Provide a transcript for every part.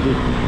tadi.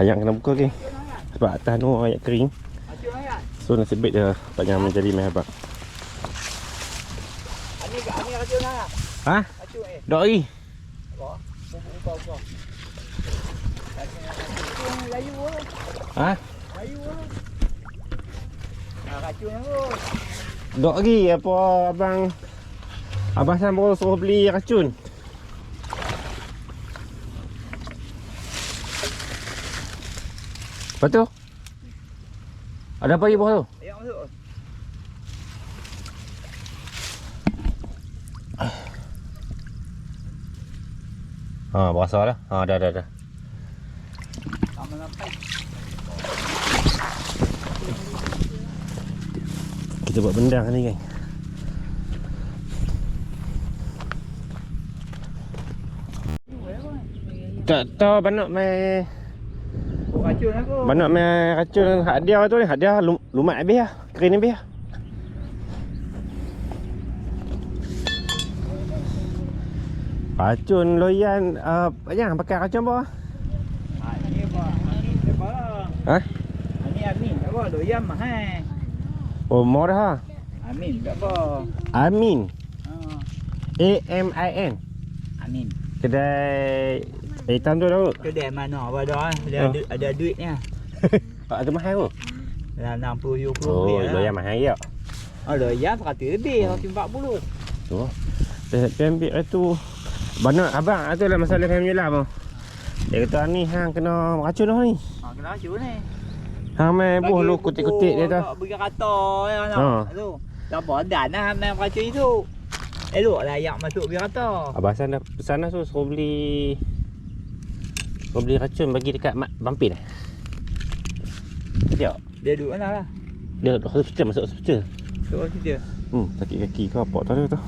Ayam kena buka ke sebab atas tu ayam kering. So nasib baik dia tak jangan menjadi mai habaq. Ani racun lah. Ha? Racun eh. Dok lagi. Apa? Buka. Racun layu ah. Ha? Layu ah. Racun tu. Dok lagi apa abang Sam baru suruh beli racun. Lepas tu? Ada apa lagi bawah tu? Ayam masuk. Ha, berasa dah. Ha, dah. Sama nampak. Kita buat bendang ni, geng. Tak tahu banyak mai Racun aku. banyak mai racun hadiah tu ni. Hadiah lumat habis lah. Kering habis lah. Racun loyan jangan pakai racun apa? Ni apa? Ni apa? Ha? Ni Amin. Apa? Doyam mahal. Oh, mau dah ha. Amin. Tak apa. Amin. Ha. AMIN. Amin. Kedai hitam tu tahu. Kedai mana apa dah? Ada duitnya. Pak tu mahal tu. Dalam 60 70 Oh, lah. loyan mahal ya. Oh, loyan 100 lebih, 140. Tu. Dia ambil tu. Banyak abang tu lah masalah family lah bang. Dia kata ni hang kena racun dah ni. Kena racun ni. Hang main buah lu kutik-kutik dia dah. Bagi kata tu. Tak apa dan lah main racun itu. Elok lah ayak masuk bagi kata. Abang Hassan dah pesan dah suruh beli racun bagi dekat mak vampir dah. Siap. Dia duduk mana lah? Dia hospital, masuk hospital. Duduk hospital. Sakit kaki ke apa tak ada tu.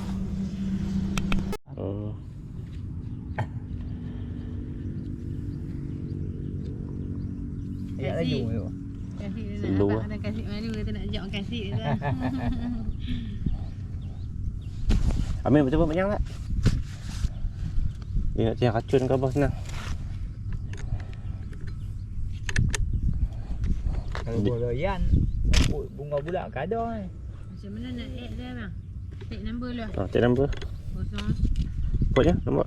Ayak laju tu. Kasih dia Slow nak lah. abang ada kasih malu kata nak ajak orang kasih dia tu. Ambil cuba banyak tak? Dia nak cari racun ke apa senang. Kalau boloyan bunga budak ke ada ni. Macam mana nak add dia bang? Take number lah. Cek nombor. Kosong. Kod je nombor.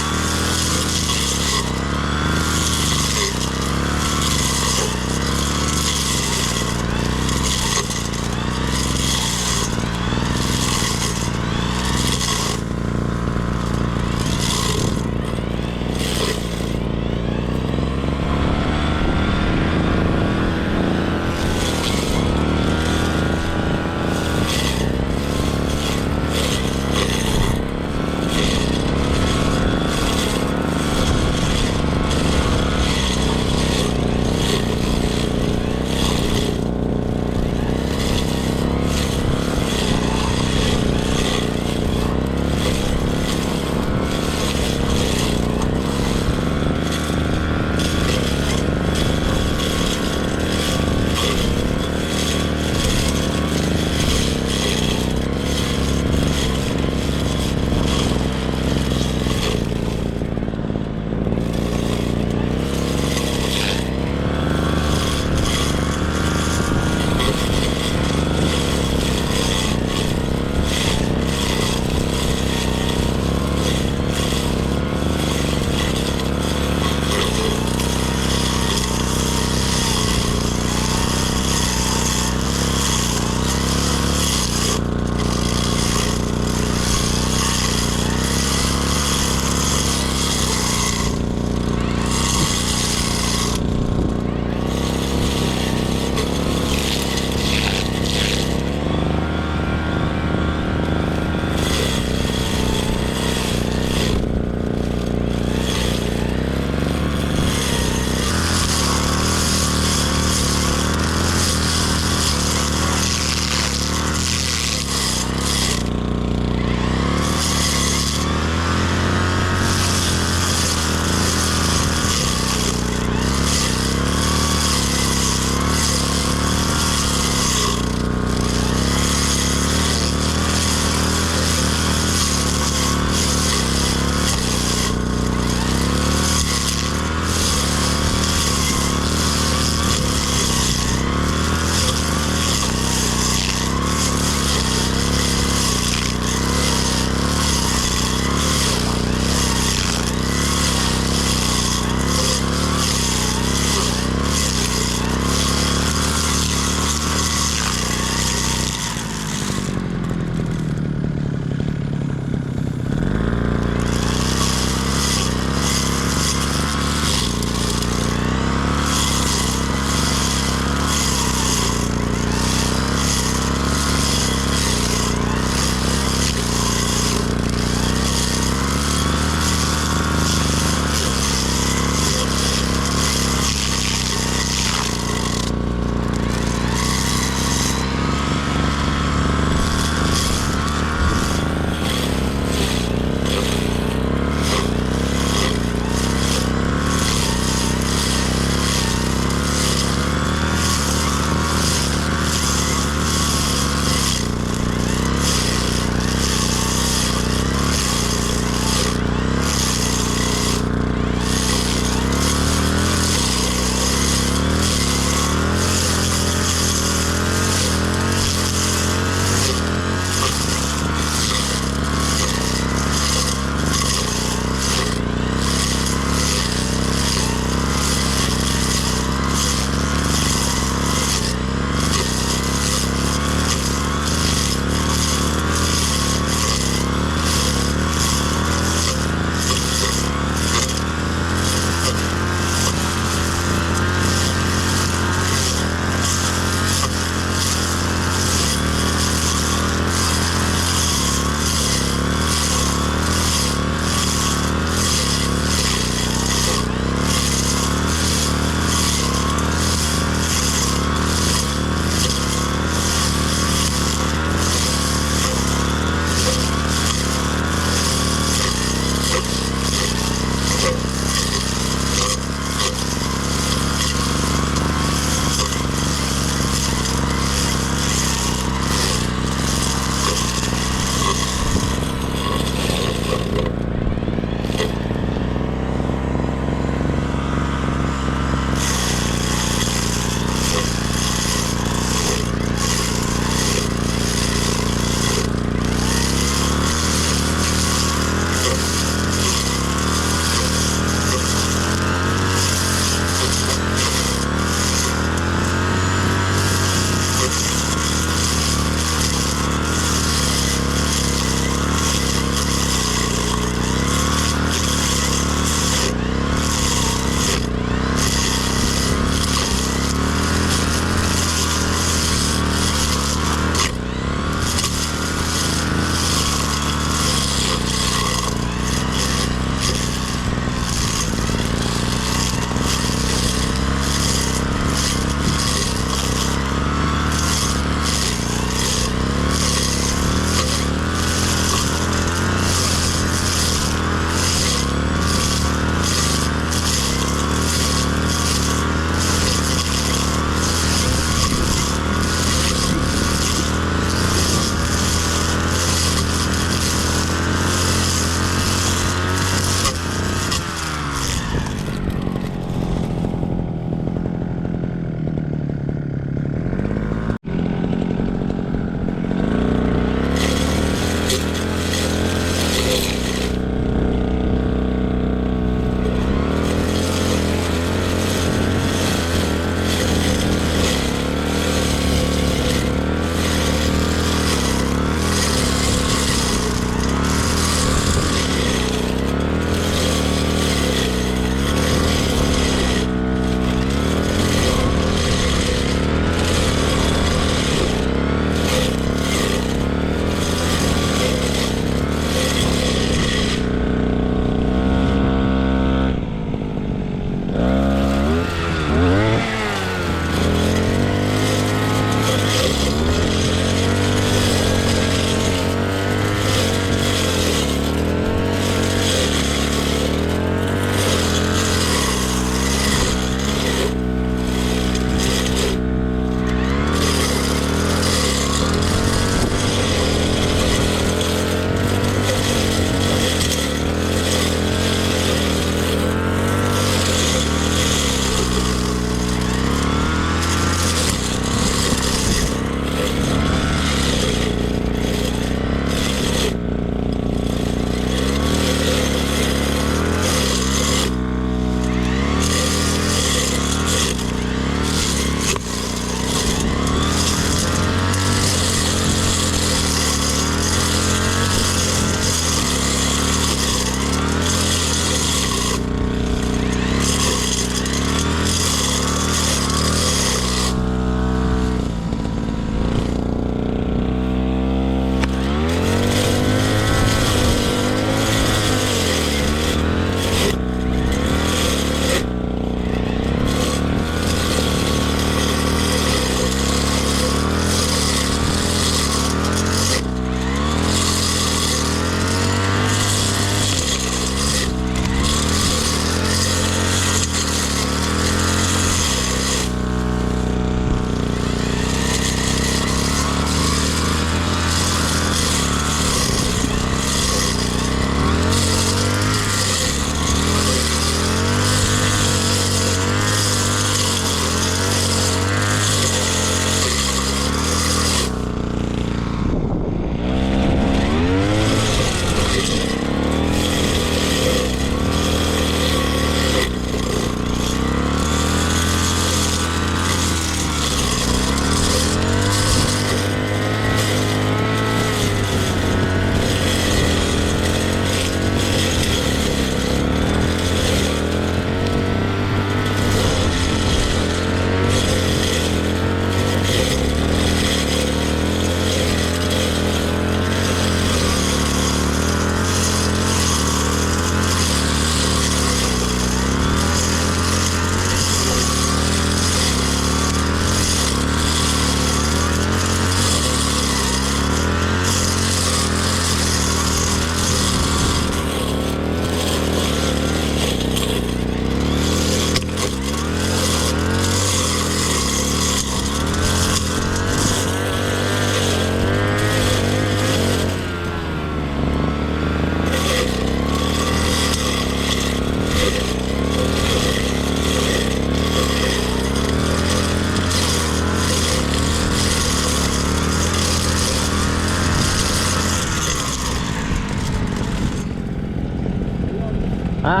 Ha?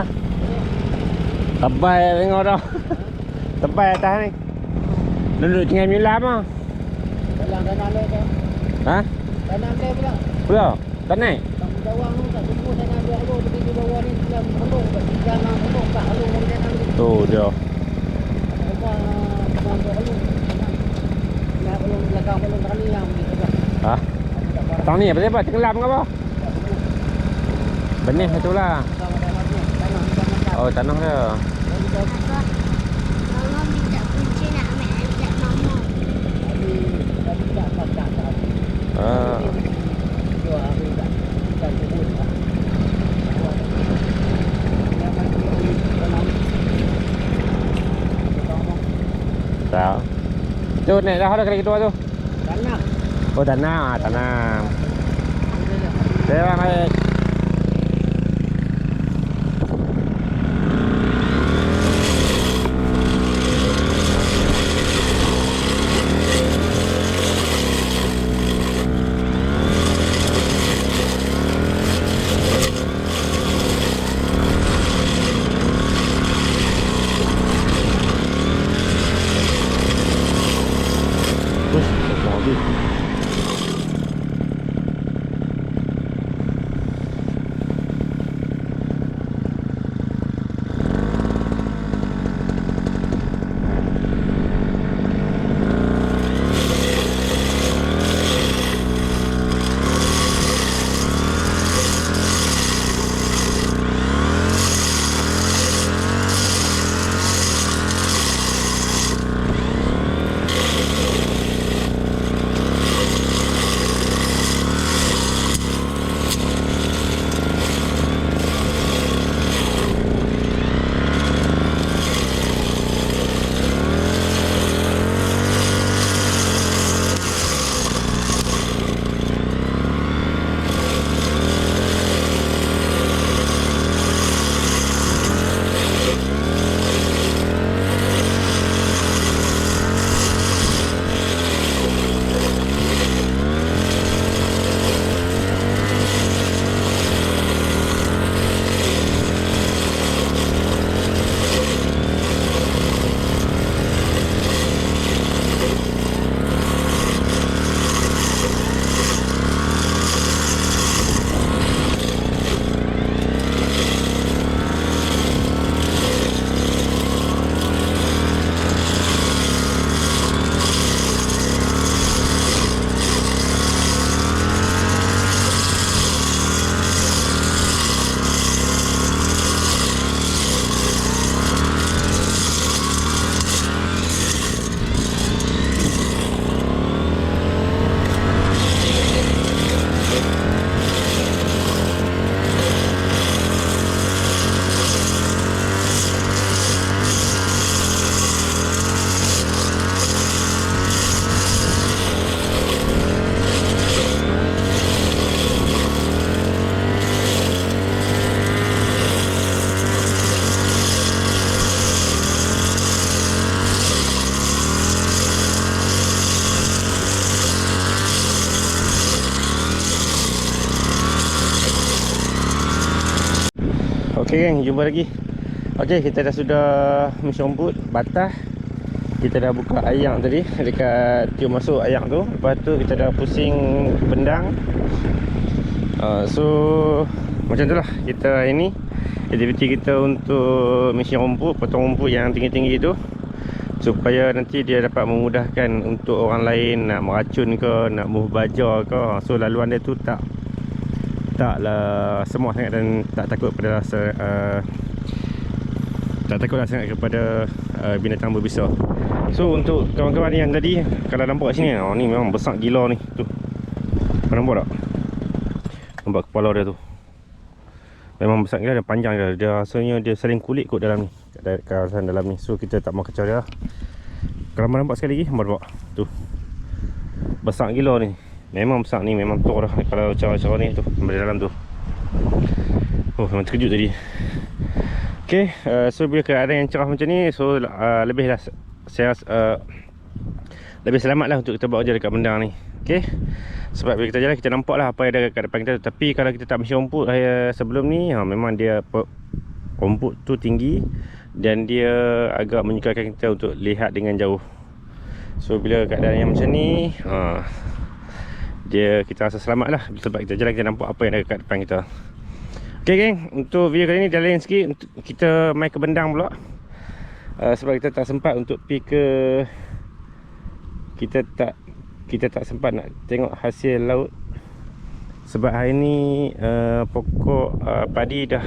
Tebal tengok dah. Tebal atas ni. Duduk tinggal milam ah. Dalam tanah lek ke? Ha? Tanah lek pula. Pula? Tak naik? Tak jawang tu tak tunggu tanah dua lu pergi di bawah ni dalam peluk bagi jalan peluk tak lu orang jangan lu. Tu dia. Apa dua lu. Nak peluk belakang peluk kali yang gitu kan. Ha? Tang ni apa tenggelam ke apa? Benih tu lah. Oh, tanah dia. Mama minta kunci nak ambil alat mama. Ah. Tak. Tu naik dah ada kali kedua tu. Tanah. Oh, tanah. Saya naik. Okey geng, jumpa lagi. Okey, kita dah sudah mission rumput batas. Kita dah buka ayang tadi dekat tiup masuk ayang tu. Lepas tu kita dah pusing bendang. So macam tu lah kita ini aktiviti kita untuk mission rumput, potong rumput yang tinggi-tinggi tu, supaya nanti dia dapat memudahkan untuk orang lain nak meracun ke, nak buh baja ke. So laluan dia tu taklah semua sangat dan tak takut pada tak takutlah sangat kepada binatang berbisa. So untuk kawan-kawan yang tadi kalau nampak kat sini, ni memang besar gila ni tu. Kau nampak tak? Nampak kepala dia tu. Memang besar gila dan panjang dia. Dia rasanya dia saling kulit kot dalam ni, kat kawasan dalam ni. So kita tak mau kacau dia. Kalau nampak sekali lagi, nampak tu. Besar gila ni. Memang besar ni, memang tor dah kalau cara-cara ni tu dari dalam tu. Oh, memang terkejut tadi. Okey, so bila keadaan yang cerah macam ni, so lebihlah saya lebih selamat lah untuk kita buat kerja dekat bendang ni. Okey, sebab bila kita jalan kita nampak lah apa yang ada kat depan kita. Tapi kalau kita tak mission rumput sebelum ni, memang dia rumput tu tinggi dan dia agak menyukarkan kita untuk lihat dengan jauh. So bila keadaan yang macam ni, kita rasa selamat lah. Sebab kita jalan, kita nampak apa yang ada kat depan kita. Okay geng, untuk video kali ni dah lain sikit. Kita main ke Bendang pula. Sebab kita tak sempat untuk pergi ke, kita tak sempat nak tengok hasil laut. Sebab hari ni pokok padi dah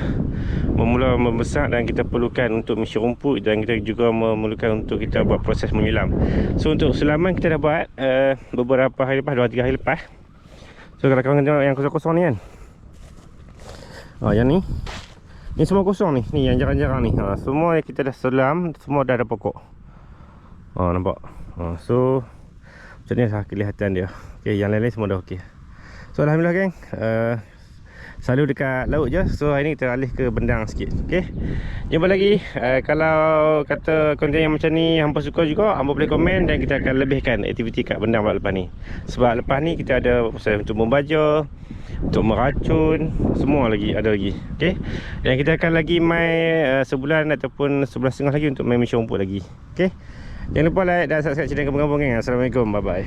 memula membesar dan kita perlukan untuk misi rumput, dan kita juga memerlukan untuk kita buat proses menyelam. So untuk selaman kita dah buat beberapa hari lepas, 2-3 hari lepas. So kalau korang tengok yang kosong-kosong ni kan, yang ni semua kosong ni. Ni yang jarang-jarang ni, semua kita dah selam, semua dah ada pokok. Nampak. So macam ni lah kelihatan dia. Okay, yang lain-lain semua dah okey. So alhamdulillah geng, selalu dekat laut je. So hari ni kita alih ke Bendang sikit. Okay, jumpa lagi. Kalau kata konten yang macam ni hampa suka juga, hampa boleh komen dan kita akan lebihkan aktiviti kat Bendang lepas ni. Sebab lepas ni kita ada proses untuk membaja, untuk meracun, semua lagi ada lagi. Okay, dan kita akan lagi main sebulan ataupun 11.5 lagi untuk main mission rumput lagi. Okay, jangan lupa like dan subscribe channel Kampung Kampung geng. Assalamualaikum, bye bye.